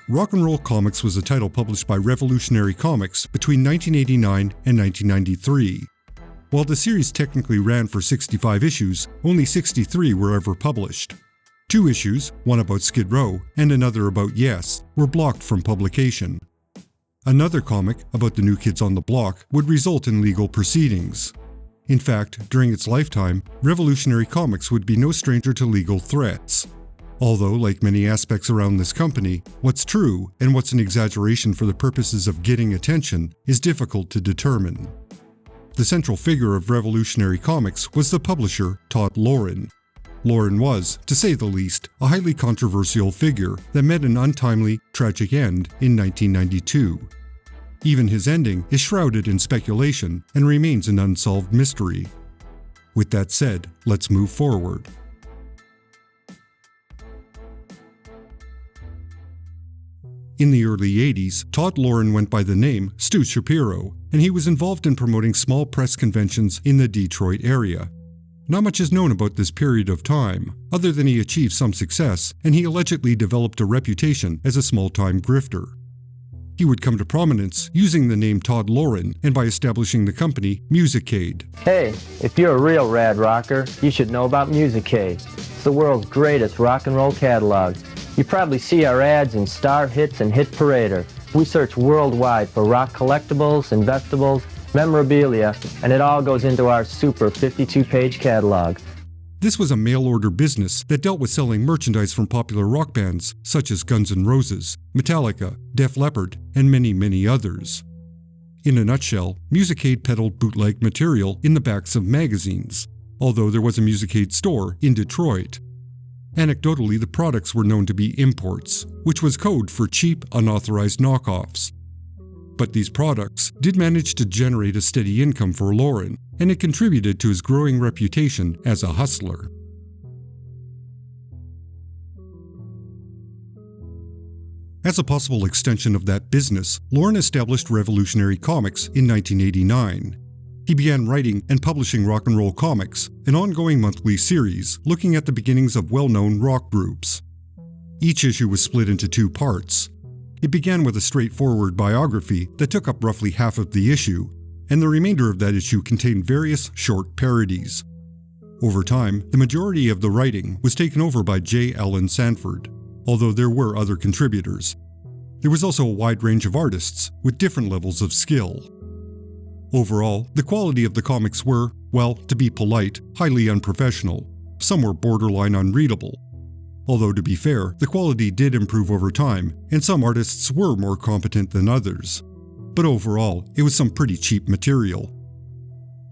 Rock and Roll Comics was a title published by Revolutionary Comics between 1989 and 1993. While the series technically ran for 65 issues, only 63 were ever published. 2 issues, one about Skid Row and another about Yes, were blocked from publication. Another comic, about the New Kids on the Block, would result in legal proceedings. In fact, during its lifetime, Revolutionary Comics would be no stranger to legal threats. Although, like many aspects around this company, what's true and what's an exaggeration for the purposes of getting attention is difficult to determine. The central figure of Revolutionary Comics was the publisher, Todd Loren. Loren was, to say the least, a highly controversial figure that met an untimely, tragic end in 1992. Even his ending is shrouded in speculation and remains an unsolved mystery. With that said, let's move forward. In the early 80s, Todd Loren went by the name Stu Shapiro, and he was involved in promoting small press conventions in the Detroit area. Not much is known about this period of time, other than he achieved some success and he allegedly developed a reputation as a small-time grifter. He would come to prominence using the name Todd Loren and by establishing the company Musicade. Hey, if you're a real rad rocker, you should know about Musicade. It's the world's greatest rock and roll catalog. You probably see our ads in Star Hits and Hit Parader. We search worldwide for rock collectibles, investables, memorabilia, and it all goes into our super 52-page catalog. This was a mail-order business that dealt with selling merchandise from popular rock bands such as Guns N' Roses, Metallica, Def Leppard, and many, many others. In a nutshell, Musicade peddled bootleg material in the backs of magazines, although there was a Musicade store in Detroit. Anecdotally, the products were known to be imports, which was code for cheap, unauthorized knockoffs. But these products did manage to generate a steady income for Loren, and it contributed to his growing reputation as a hustler. As a possible extension of that business, Loren established Revolutionary Comics in 1989. He began writing and publishing Rock and Roll Comics, an ongoing monthly series looking at the beginnings of well-known rock groups. Each issue was split into 2 parts. It began with a straightforward biography that took up roughly half of the issue, and the remainder of that issue contained various short parodies. Over time, the majority of the writing was taken over by J. Allen Sanford, although there were other contributors. There was also a wide range of artists with different levels of skill. Overall, the quality of the comics were, well, to be polite, highly unprofessional. Some were borderline unreadable. Although to be fair, the quality did improve over time, and some artists were more competent than others. But overall, it was some pretty cheap material.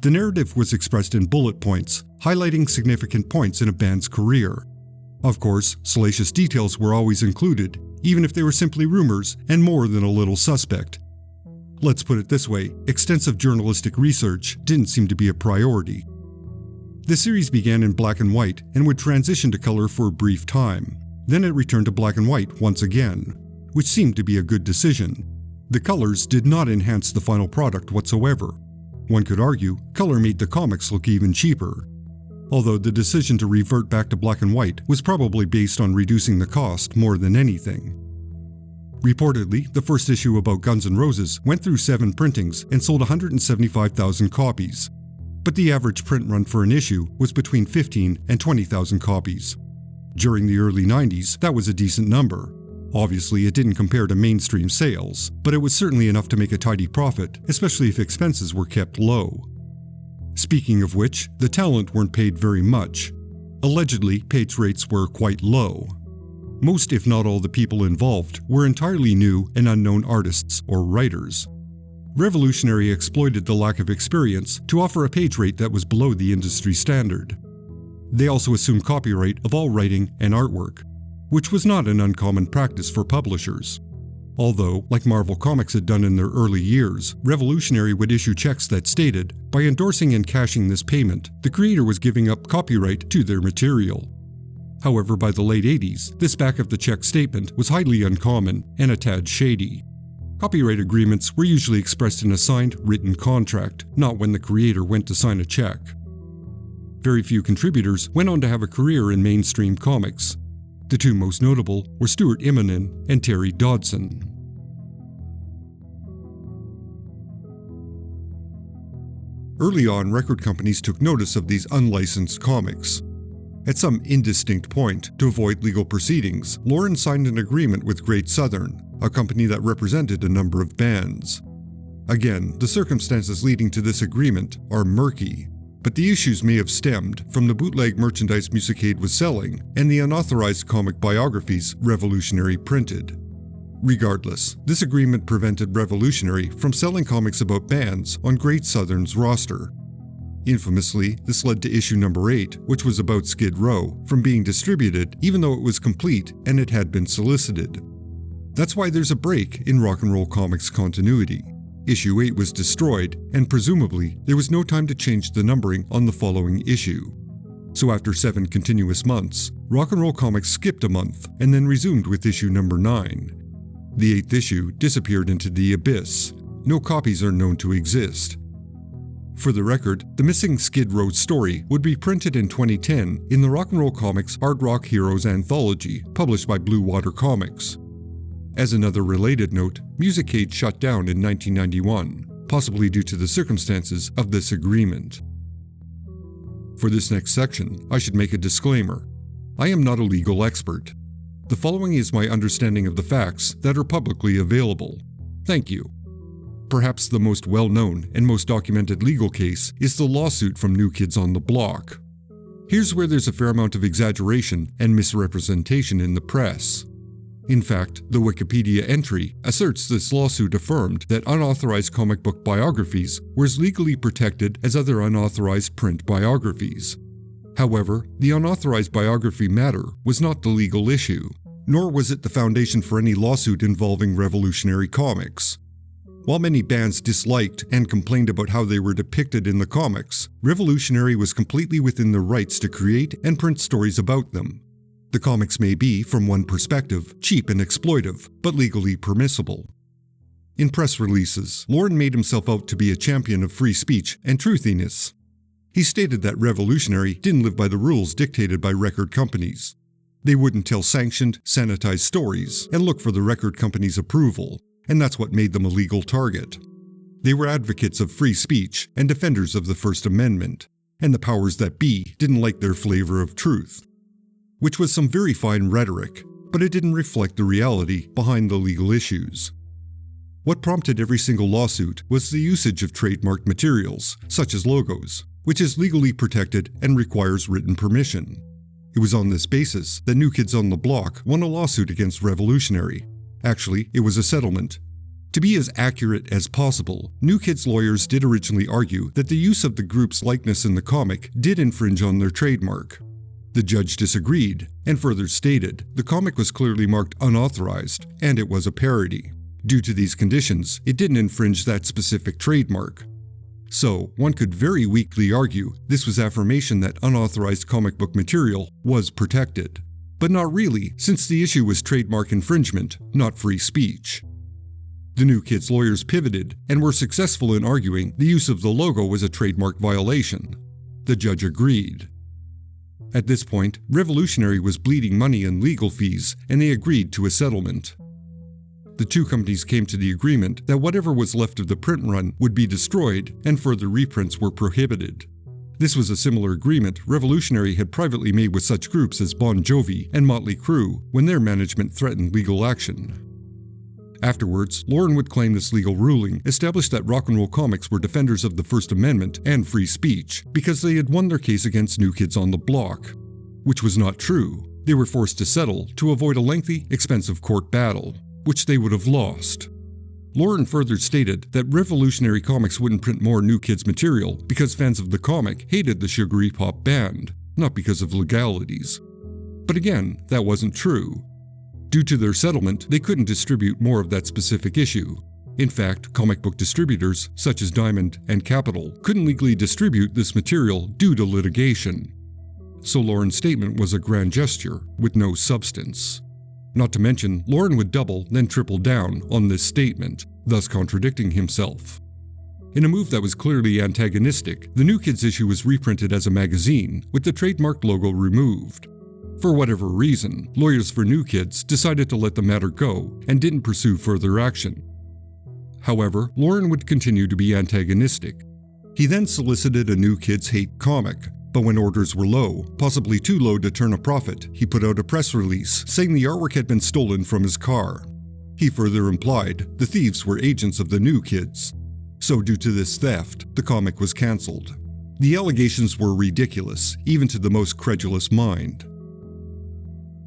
The narrative was expressed in bullet points, highlighting significant points in a band's career. Of course, salacious details were always included, even if they were simply rumors and more than a little suspect. Let's put it this way, extensive journalistic research didn't seem to be a priority. The series began in black and white and would transition to color for a brief time. Then it returned to black and white once again, which seemed to be a good decision. The colors did not enhance the final product whatsoever. One could argue, color made the comics look even cheaper. Although the decision to revert back to black and white was probably based on reducing the cost more than anything. Reportedly, the first issue about Guns N' Roses went through 7 printings and sold 175,000 copies. But the average print run for an issue was between 15 and 20,000 copies. During the early 90s, that was a decent number. Obviously, it didn't compare to mainstream sales, but it was certainly enough to make a tidy profit, especially if expenses were kept low. Speaking of which, the talent weren't paid very much. Allegedly, page rates were quite low. Most, if not all, the people involved were entirely new and unknown artists or writers. Revolutionary exploited the lack of experience to offer a page rate that was below the industry standard. They also assumed copyright of all writing and artwork, which was not an uncommon practice for publishers. Although, like Marvel Comics had done in their early years, Revolutionary would issue checks that stated, by endorsing and cashing this payment, the creator was giving up copyright to their material. However, by the late 80s, this back-of-the-check statement was highly uncommon and a tad shady. Copyright agreements were usually expressed in a signed, written contract, not when the creator went to sign a check. Very few contributors went on to have a career in mainstream comics. The two most notable were Stuart Immonen and Terry Dodson. Early on, record companies took notice of these unlicensed comics. At some indistinct point, to avoid legal proceedings, Loren signed an agreement with Great Southern, a company that represented a number of bands. Again, the circumstances leading to this agreement are murky, but the issues may have stemmed from the bootleg merchandise Musicade was selling and the unauthorized comic biographies Revolutionary printed. Regardless, this agreement prevented Revolutionary from selling comics about bands on Great Southern's roster. Infamously, this led to issue number 8, which was about Skid Row, from being distributed even though it was complete and it had been solicited. That's why there's a break in rock and roll comics continuity. Issue 8 was destroyed, and presumably, there was no time to change the numbering on the following issue. So after 7 continuous months, rock and roll comics skipped a month and then resumed with issue number 9. The 8th issue disappeared into the abyss. No copies are known to exist. For the record, the missing Skid Row story would be printed in 2010 in the Rock and Roll Comics Hard Rock Heroes Anthology, published by Blue Water Comics. As another related note, Musicade shut down in 1991, possibly due to the circumstances of this agreement. For this next section, I should make a disclaimer. I am not a legal expert. The following is my understanding of the facts that are publicly available. Thank you. Perhaps the most well-known and most documented legal case is the lawsuit from New Kids on the Block. Here's where there's a fair amount of exaggeration and misrepresentation in the press. In fact, the Wikipedia entry asserts this lawsuit affirmed that unauthorized comic book biographies were as legally protected as other unauthorized print biographies. However, the unauthorized biography matter was not the legal issue, nor was it the foundation for any lawsuit involving Revolutionary comics. While many bands disliked and complained about how they were depicted in the comics, Revolutionary was completely within their rights to create and print stories about them. The comics may be, from one perspective, cheap and exploitive, but legally permissible. In press releases, Loren made himself out to be a champion of free speech and truthiness. He stated that Revolutionary didn't live by the rules dictated by record companies. They wouldn't tell sanctioned, sanitized stories and look for the record company's approval, and that's what made them a legal target. They were advocates of free speech and defenders of the First Amendment, and the powers that be didn't like their flavor of truth. Which was some very fine rhetoric, but it didn't reflect the reality behind the legal issues. What prompted every single lawsuit was the usage of trademarked materials, such as logos, which is legally protected and requires written permission. It was on this basis that New Kids on the Block won a lawsuit against Revolutionary. Actually, it was a settlement. To be as accurate as possible, New Kids lawyers did originally argue that the use of the group's likeness in the comic did infringe on their trademark. The judge disagreed, and further stated the comic was clearly marked unauthorized, and it was a parody. Due to these conditions, it didn't infringe that specific trademark. So, one could very weakly argue this was affirmation that unauthorized comic book material was protected. But not really, since the issue was trademark infringement, not free speech. The New Kids lawyers pivoted and were successful in arguing the use of the logo was a trademark violation. The judge agreed. At this point, Revolutionary was bleeding money in legal fees, and they agreed to a settlement. The two companies came to the agreement that whatever was left of the print run would be destroyed and further reprints were prohibited. This was a similar agreement Revolutionary had privately made with such groups as Bon Jovi and Motley Crue when their management threatened legal action. Afterwards, Loren would claim this legal ruling established that rock and roll comics were defenders of the First Amendment and free speech because they had won their case against New Kids on the Block. Which was not true. They were forced to settle to avoid a lengthy, expensive court battle, which they would have lost. Loren further stated that Revolutionary Comics wouldn't print more New Kids material because fans of the comic hated the sugary pop band, not because of legalities. But again, that wasn't true. Due to their settlement, they couldn't distribute more of that specific issue. In fact, comic book distributors, such as Diamond and Capitol, couldn't legally distribute this material due to litigation. So Loren's statement was a grand gesture with no substance. Not to mention, Loren would double, then triple down on this statement, thus contradicting himself. In a move that was clearly antagonistic, the New Kids issue was reprinted as a magazine, with the trademark logo removed. For whatever reason, lawyers for New Kids decided to let the matter go and didn't pursue further action. However, Loren would continue to be antagonistic. He then solicited a New Kids hate comic, but when orders were low, possibly too low to turn a profit, he put out a press release saying the artwork had been stolen from his car. He further implied the thieves were agents of the New Kids. So due to this theft, the comic was cancelled. The allegations were ridiculous, even to the most credulous mind.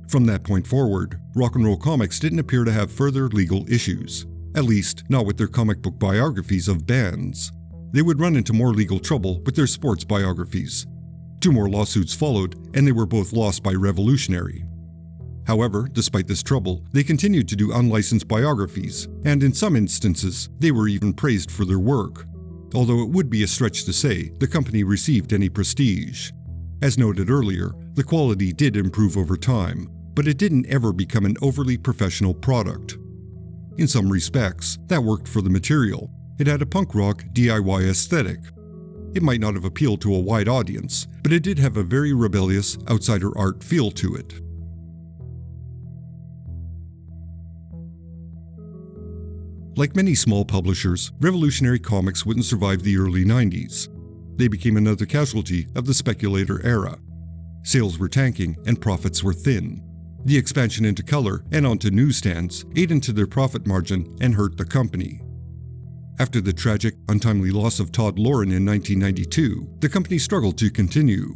From that point forward, Rock and Roll Comics didn't appear to have further legal issues, at least not with their comic book biographies of bands. They would run into more legal trouble with their sports biographies. 2 more lawsuits followed, and they were both lost by Revolutionary. However, despite this trouble, they continued to do unlicensed biographies, and in some instances, they were even praised for their work. Although it would be a stretch to say the company received any prestige. As noted earlier, the quality did improve over time, but it didn't ever become an overly professional product. In some respects, that worked for the material. It had a punk rock DIY aesthetic. It might not have appealed to a wide audience, but it did have a very rebellious, outsider art feel to it. Like many small publishers, Revolutionary Comics wouldn't survive the early 90s. They became another casualty of the speculator era. Sales were tanking and profits were thin. The expansion into color and onto newsstands ate into their profit margin and hurt the company. After the tragic, untimely loss of Todd Loren in 1992, the company struggled to continue.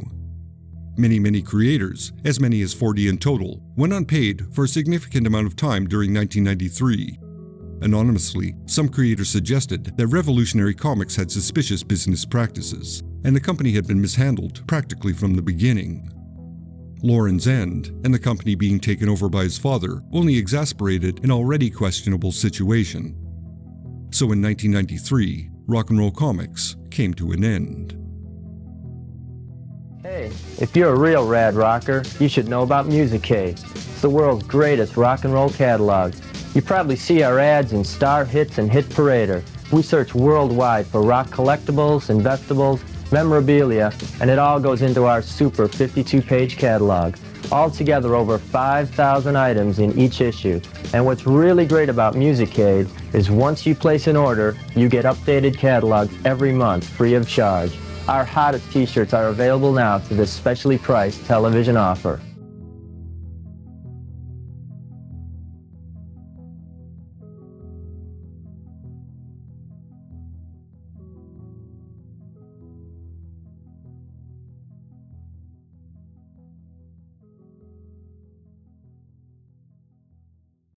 Many creators, as many as 40 in total, went unpaid for a significant amount of time during 1993. Anonymously, some creators suggested that Revolutionary Comics had suspicious business practices, and the company had been mishandled practically from the beginning. Loren's end, and the company being taken over by his father, only exasperated an already questionable situation. So in 1993, Rock and Roll Comics came to an end. Hey, if you're a real rad rocker, you should know about Music-Cade. It's the world's greatest rock and roll catalog. You probably see our ads in Star Hits and Hit Parader. We search worldwide for rock collectibles, investables, memorabilia, and it all goes into our super 52-page catalog. Altogether over 5,000 items in each issue. And what's really great about Music-Cade is once you place an order, you get updated catalogs every month free of charge. Our hottest t-shirts are available now through this specially priced television offer.